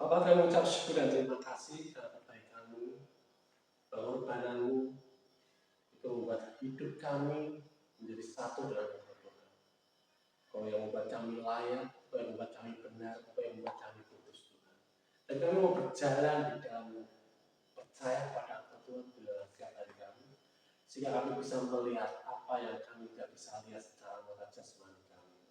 Bapak kami mengucap syukur dan terima kasih karena kebaikan-Mu, pengorbananmu itu membuat hidup kami menjadi satu dengan Engkau. Kau yang membuat kami layak, Kau yang membuat kami benar, Kau yang membuat kami kudus Tuhan. Dan kami mau berjalan di dalam percaya pada Engkau Tuhan dalam setiap hari kami, sehingga kami bisa melihat apa yang kami tidak bisa lihat secara mata jasmani kami.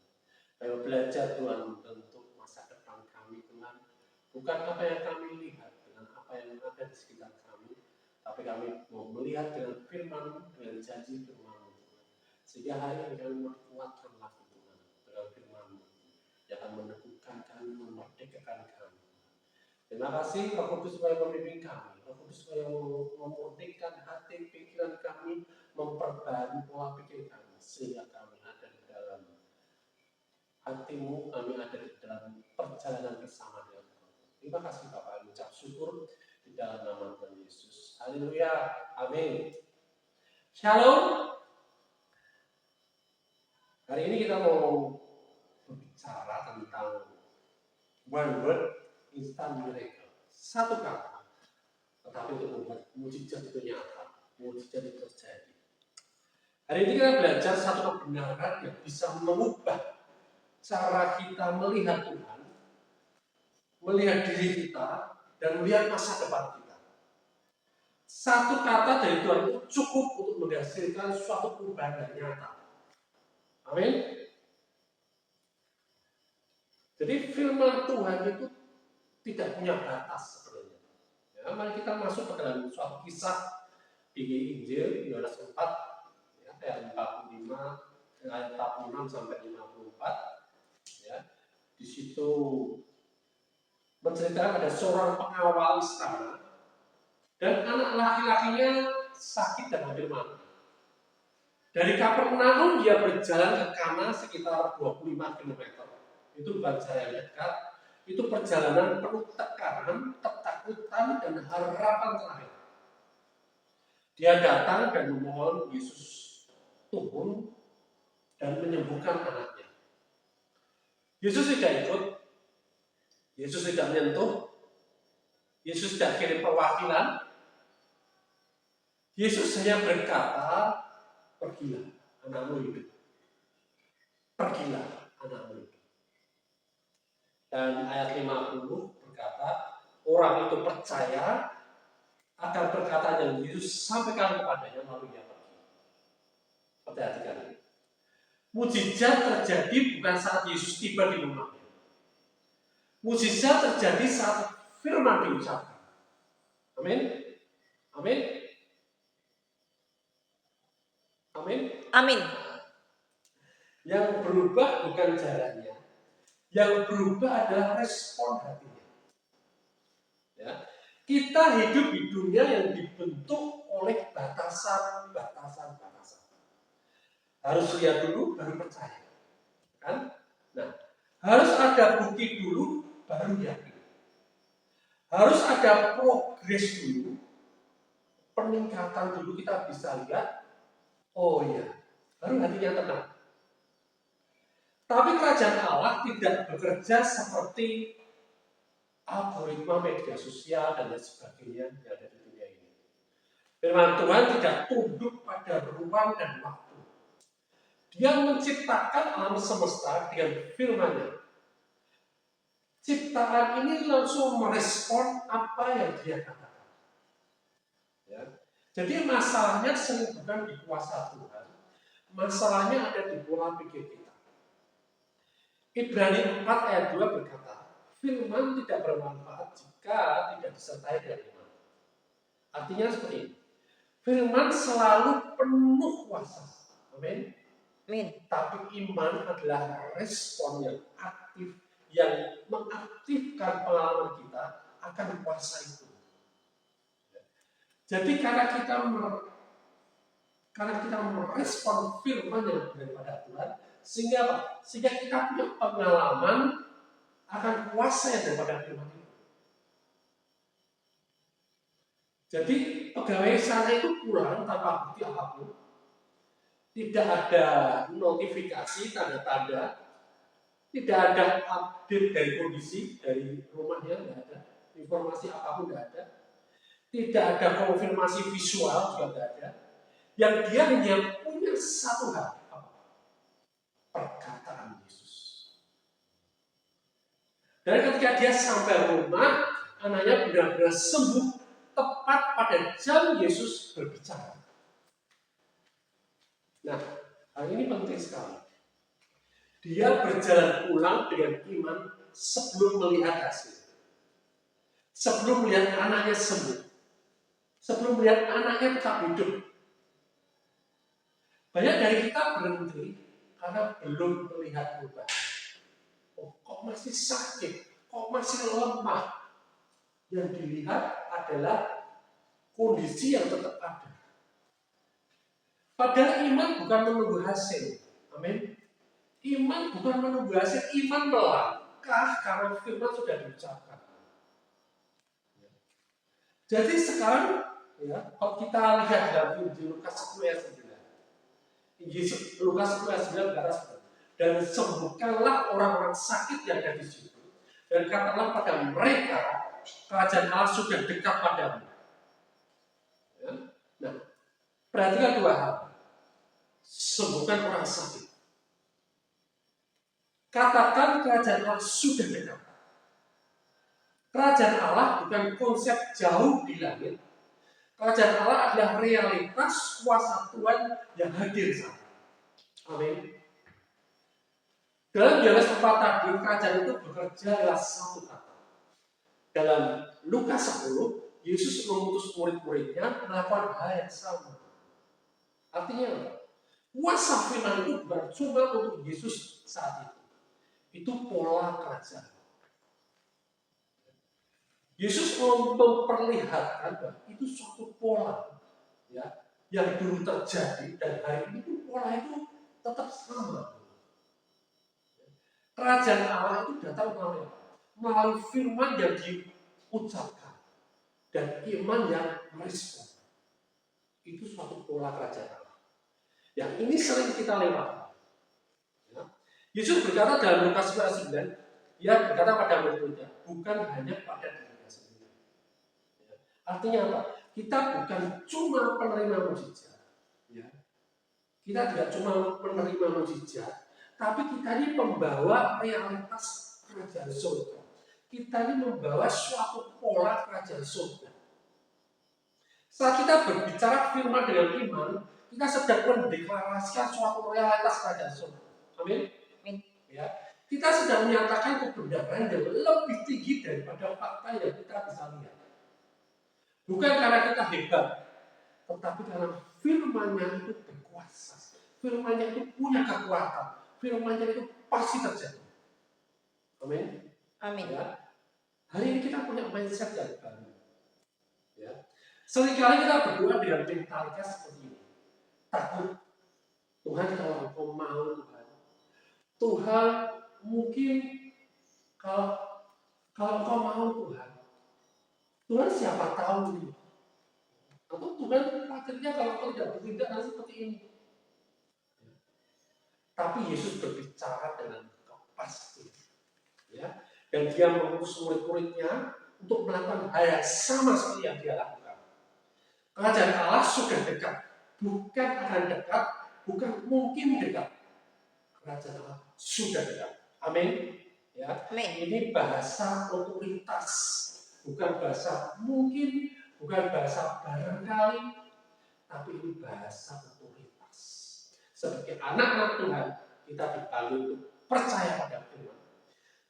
Kami belajar Tuhan untuk masa depan kami Tuhan, bukan apa yang kami lihat dengan apa yang ada di sekitar kami, tapi kami mau melihat dengan firman, dengan janji firman Tuhan. Sehingga hari ini kami menguatkan lagi Tuhan dengan firman yang akan meneguhkan kami, memerdekakan kami. Terima kasih Roh Kudus supaya memimpin kami, Roh Kudus supaya memurnikan hati pikiran kami, memperbarui pola pikir kami, sehingga kami ada di dalam hati-Mu, kami ada di dalam perjalanan bersama dengan Engkau. Terima kasih Bapak, mengucap syukur di dalam nama Tuhan Yesus. Haleluya, amin. Shalom. Hari ini kita mau berbicara tentang one word instant miracle. Satu kata, tetapi untuk membuat mujizat itu nyata, mujizat itu terjadi. Hari ini kita belajar satu kebenaran yang bisa mengubah cara kita melihat Tuhan, melihat diri kita, dan melihat masa depan kita. Satu kata dari Tuhan itu cukup untuk menghasilkan suatu perubahan yang nyata. Amin. Jadi firman Tuhan itu tidak punya batas sebenarnya. Ya, mari kita masuk ke dalam suatu kisah di Injil Yohanes 4 ya, ayat 45 ayat 46 sampai 54 ya. Di situ menceritakan ada seorang pengawal istana dan anak laki-lakinya sakit dan hampir mati. Dari Kapernaum dia berjalan ke Kana sekitar 25 km. Itu bukan jalan dekat, itu perjalanan penuh tekanan, ketakutan, dan harapan terakhir. Dia datang dan memohon Yesus turun dan menyembuhkan anaknya. Yesus tidak ikut, Yesus tidak menyentuh, Yesus tidak kirim perwakilan. Yesus hanya berkata, pergilah, anakmu hidup. Pergilah, anakmu hidup. Dan ayat 50 berkata, orang itu percaya akan perkataan yang Yesus sampaikan kepadanya, lalu ia pergi. Perhatikan ini. Mujizat terjadi bukan saat Yesus tiba di rumahnya. Mujizat terjadi saat firman diucapkan. Amin. Amin. Amin. Amin. Yang berubah bukan jalannya, yang berubah adalah respon hatinya. Ya. Kita hidup di dunia yang dibentuk oleh batasan-batasan. Harus lihat dulu, baru percaya. Kan? Nah, harus ada bukti dulu, baru yakin. Harus ada progres dulu, peningkatan dulu kita bisa lihat, oh iya, baru hatinya tenang. Tapi kerajaan Allah tidak bekerja seperti algoritma media sosial dan lain sebagainya yang ada di dunia ini. Firman Tuhan tidak tunduk pada ruang dan waktu. Dia menciptakan alam semesta dengan firman-Nya. Ciptaan ini langsung merespon apa yang dia katakan. Ya. Jadi masalahnya sering bukan di kuasa Tuhan, masalahnya ada di pola pikir kita. Ibrani 4 ayat 2 berkata, firman tidak bermanfaat jika tidak disertai dengan iman. Artinya seperti ini. Firman selalu penuh kuasa. Amin. Tapi iman adalah respon yang aktif, yang mengaktifkan pengalaman kita akan kuasa itu. Jadi karena kita merespon firman yang daripada Tuhan, sehingga apa? Sehingga kita punya pengalaman akan kuasa yang daripada firman itu. Jadi pegawai sana itu pulang tanpa bukti apapun. Tidak ada notifikasi, tanda-tanda. Tidak ada update dari kondisi, dari rumahnya, tidak ada. Informasi apapun tidak ada. Tidak ada konfirmasi visual juga tidak ada. Yang dia hanya punya satu hal, perkataan Yesus. Dan ketika dia sampai rumah, anaknya benar-benar sembuh tepat pada jam Yesus berbicara. Nah, hal ini penting sekali. Dia berjalan pulang dengan iman sebelum melihat hasil. Sebelum melihat anaknya sembuh. Sebelum melihat anaknya tetap hidup. Banyak dari kita berhenti karena belum melihat perubahan. Oh, kok masih sakit? Kok masih lemah? Yang dilihat adalah kondisi yang tetap ada. Padahal iman bukan menunggu hasil. Amin. Iman bukan menunggu hasil, iman melangkah karena firman sudah diucapkan. Jadi sekarang, ya, kalau kita lihat dalam Injil Lukas 10 ayat 9, Injil Lukas 10 ayat 9 berkata, dan sembuhkanlah orang-orang sakit yang ada di situ, dan katakanlah pada mereka, kerajaan Allah sudah dekat padamu. Ya. Nah, perhatikan dua hal. Sembuhkan orang sakit. Katakan kerajaan Allah sudah dekat. Kerajaan Allah bukan konsep jauh di langit. Kerajaan Allah adalah realitas kuasa Tuhan yang hadir sana. Amin. Dalam Yohanes 4 tadi, kerajaan itu bekerja adalah satu kata. Dalam Lukas 10, Yesus mengutus murid-muridnya melakukan hal yang sama. Artinya apa? Kuasa firman itu bukan cuma untuk Yesus saat itu. Itu pola kerajaan. Yesus memperlihatkan bahwa itu suatu pola, ya, yang dulu terjadi dan hari ini itu pola itu tetap sama. Kerajaan Allah itu datang melalui firman yang diucapkan dan iman yang merespon. Itu suatu pola kerajaan Allah. Yang ini sering kita lewati. Ya. Yesus berkata dalam Lukas 9, dia berkata pada murid-muridnya, bukan hanya pada dirinya sendiri. Ya. Artinya apa? Kita bukan cuma penerima mujizat. Ya. Kita tidak cuma menerima mujizat, tapi kita ini membawa realitas kerajaan surga. Kita ini membawa suatu pola kerajaan surga. Saat kita berbicara firman dengan iman, kita sedang mendeklarasikan suatu realitas kerajaan surga. Amin. Ya, kita sedang menyatakan kebenaran yang lebih tinggi daripada fakta yang kita bisa lihat. Bukan karena kita hebat, tetapi karena firman-Nya itu berkuasa. Firman-Nya itu punya kekuatan. Firman-Nya itu pasti terjadi. Amin. Amin. Ya. Hari ini kita punya mindset yang baru. Ya. Seringkali kita berdoa dengan mentalitas seperti ini. Takut. Tuhan, kalau Engkau mau, Tuhan. Tuhan, mungkin kalau Engkau mau, Tuhan. Tuhan siapa tahu nih. Atau Tuhan akhirnya kalau Engkau tidak bertindak nanti seperti ini. Tapi Yesus berbicara dengan kepastian. Ya. Dan dia mengutus murid-muridnya untuk melakukan hal yang sama seperti yang dia lakukan. Kerajaan Allah sudah dekat. Bukan akan dekat, bukan mungkin dekat. Kerajaan Allah sudah dekat. Amin. Ya. Amin. Ini bahasa otoritas, bukan bahasa mungkin, bukan bahasa barangkali, tapi ini bahasa otoritas. Sebagai anak-anak Tuhan, kita dipanggil untuk percaya pada firman,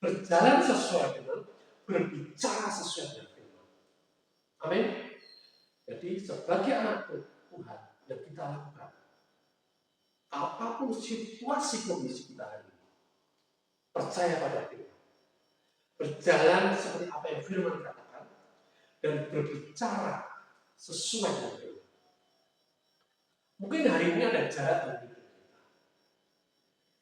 berjalan sesuai dengan, berbicara sesuai dengan firman. Amin. Jadi sebagai anak Tuhan yang kita lakukan, apapun situasi kondisi kita hari ini, percaya pada firman, berjalan seperti apa yang firman katakan, dan berbicara sesuai dengan firman. Mungkin hari ini ada jarak dalam hidup kita,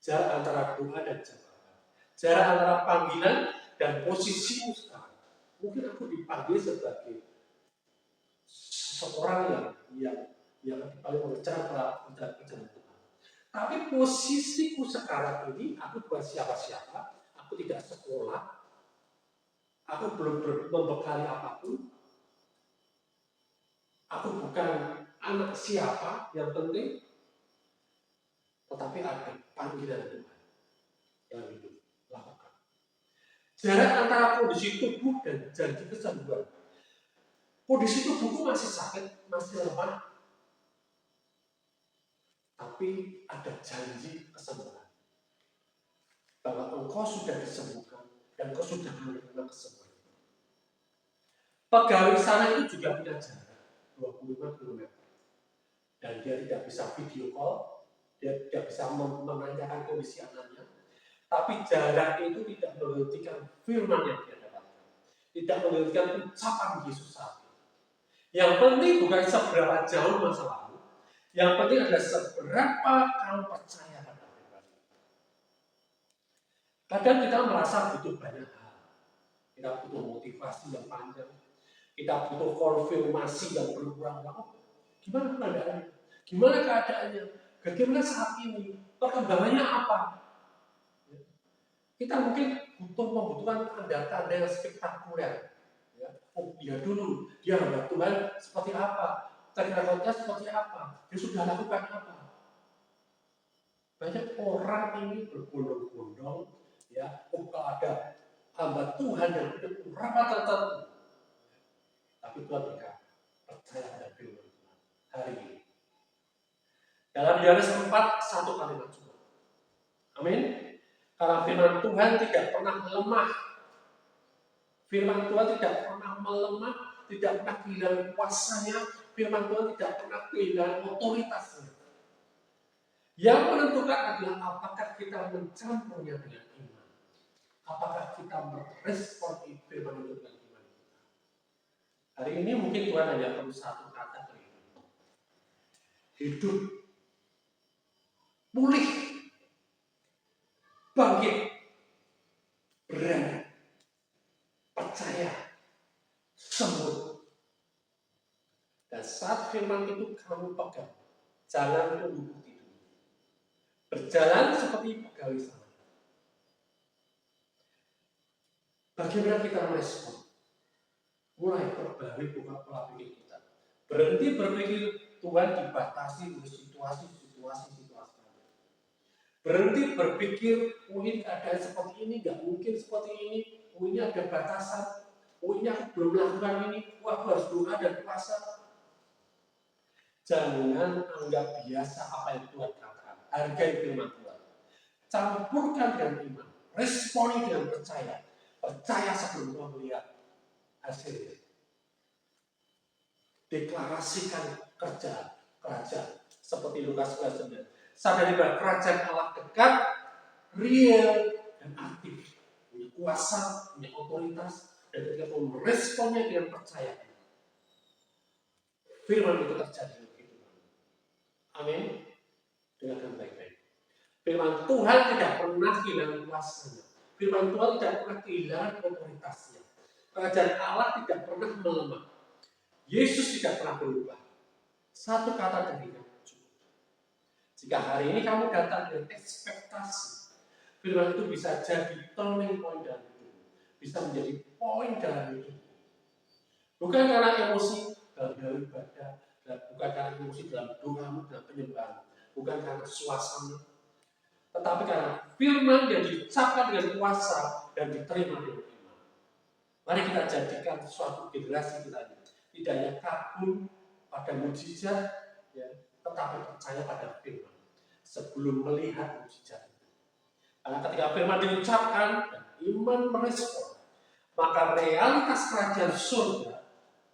jarak antara doa dan jabatan, jarak antara panggilan dan posisimu sekarang. Mungkin aku dipanggil sebagai seseorang yang dipanggil mengejar pekerjaan Tuhan. Tapi posisiku sekarang ini, aku bukan siapa-siapa, aku tidak sekolah, aku belum membekali apapun, aku bukan anak siapa yang penting, tetapi ada panggilan Tuhan yang hidup lakukan. Jarak antara kondisi tubuh dan janji kesembuhan. Kondisi tubuhku masih sakit, masih lemah, tapi ada janji kesembuhan. Bahwa engkau sudah disembuhkan dan engkau sudah menerima kesembuhan. Pegawai sana itu juga punya jarak 25 km. Dan dia tidak bisa video call, dia tidak bisa menanyakan kondisi anaknya. Tapi jarak itu tidak menghentikan firman yang dia dapatkan. Tidak menghentikan ucapan Yesus saat itu. Yang penting bukan seberapa jauh masa lalu. Yang penting adalah seberapa kamu percaya pada firman. Kadang kita merasa butuh banyak hal. Kita butuh motivasi yang panjang. Kita butuh konfirmasi yang berulang-ulang. Gimana keadaannya? Gimana keadaannya? Bagaimana saat ini? Perkembangannya apa? Kita mungkin membutuhkan tanda-tanda yang spektakuler. Ya. Oh, dia dulu, dia hamba Tuhan seperti apa? Tanda-tandanya seperti apa? Dia sudah lakukan apa? Banyak orang ini berbondong-bondong, ya, kalau ada hamba Tuhan yang punya urapan tertentu. Tapi Tuhan berkata, percaya pada firman Tuhan hari ini. Dalam Yohanes 4, satu kalimat cukup. Amin. Karena firman Tuhan tidak pernah lemah. Firman Tuhan tidak pernah melemah, tidak pernah kehilangan kuasanya. Firman Tuhan tidak pernah kehilangan otoritasnya. Yang menentukan adalah apakah kita mencampurnya dengan iman. Apakah kita merespon firman itu dengan iman kita. Hari ini mungkin Tuhan hanya perlu satu kata dari itu. Hidup. Pulih. Bangkit. Berani. Percaya. Sembuh. Dan saat firman itu kamu pegang, jangan tunggu bukti dulu. Berjalan seperti pegawai sana. Bagaimana kita merespon? Mulai perbarui pola pikir kita. Berhenti berpikir Tuhan dibatasi oleh situasi. Berhenti berpikir, oh ini keadaan seperti ini, nggak mungkin seperti ini, oh ini ada batasan, oh ini aku belum melakukan ini, aku harus doa dan puasa. Jangan anggap biasa apa yang Tuhan katakan. Hargai firman Tuhan. Campurkan dengan iman. Responi dengan percaya. Percaya sebelum Tuhan melihat hasilnya. Deklarasikan kerajaan. Seperti Lukas 19. Sadari bahwa kerajaan Allah dekat, real, dan aktif. Punya kuasa, punya otoritas. Dan ketika kamu meresponnya dengan percaya. Firman itu terjadi. Amin. Dengarkan baik-baik. Firman Tuhan tidak pernah kehilangan kuasanya. Firman Tuhan tidak pernah kehilangan otoritasnya. Kerajaan Allah tidak pernah melemah. Yesus tidak pernah berubah. Satu kata dari kamu cukup. Jika hari ini kamu datang dengan ekspektasi, firman itu bisa jadi turning point dalam hidup. Bisa menjadi poin dalam hidup. Bukan karena emosi dalam ibadah. Bukan karena emosi dalam doamu, dalam penyembahan, bukan karena suasana, tetapi karena firman yang diucapkan dengan kuasa dan diterima dengan iman. Mari kita jadikan suatu generasi kita ini tidak hanya kagum pada mujizat, ya, tetapi percaya pada firman sebelum melihat mujizat itu. Karena ketika firman diucapkan dan iman merespon, maka realitas kerajaan surga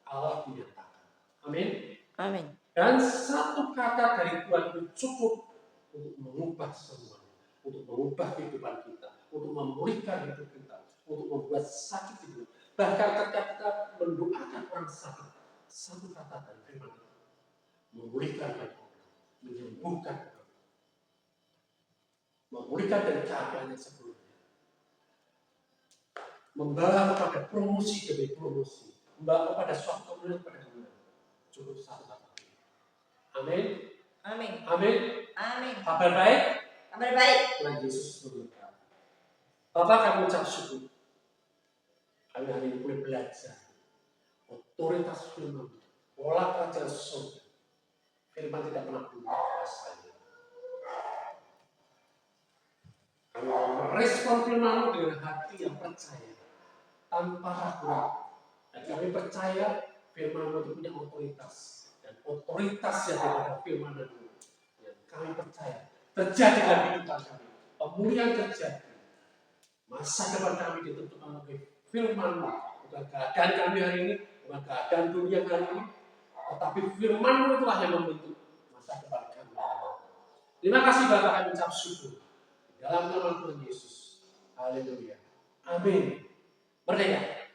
Allah dinyatakan. Amin. Amin. Dan satu kata dari Tuhan itu cukup untuk mengubah semuanya, untuk mengubah kehidupan kita, untuk memulihkan hidup kita, untuk membuat sakit hidup. Bahkan ketika kita mendoakan orang sakit, satu kata dari firman itu memulihkan banyak orang, menyembuhkan orang, memulihkan dari keadaan yang sebelumnya, membawa kepada promosi demi promosi, membawa kepada suatu kemuliaan pada kemuliaan. Cukup satu kata. Amin. Amin. Amin. Amin. Kabar baik? Kabar baik. Tuhan Yesus memberkati. Bapak, kami ucap syukur. Kami hari ini boleh belajar otoritas firman, pola kerajaan surga. Firman tidak pernah berubah kuasanya. Kami merespon firman dengan hati yang percaya, tanpa ragu-ragu. Dan kami percaya firman itu punya otoritas. Dan otoritas yang ada firman itu, yang kami percaya terjadi dalam kehidupan kami. Pemulihan terjadi. Masa depan kami ditentukan oleh firman, bukan keadaan kami hari ini, bukan keadaan dunia hari ini, tetapi firman itulah yang membentuk masa depan kami. Terima kasih Bapak, kami ucap syukur dalam nama Tuhan Yesus. Haleluya. Amin. Merdeka.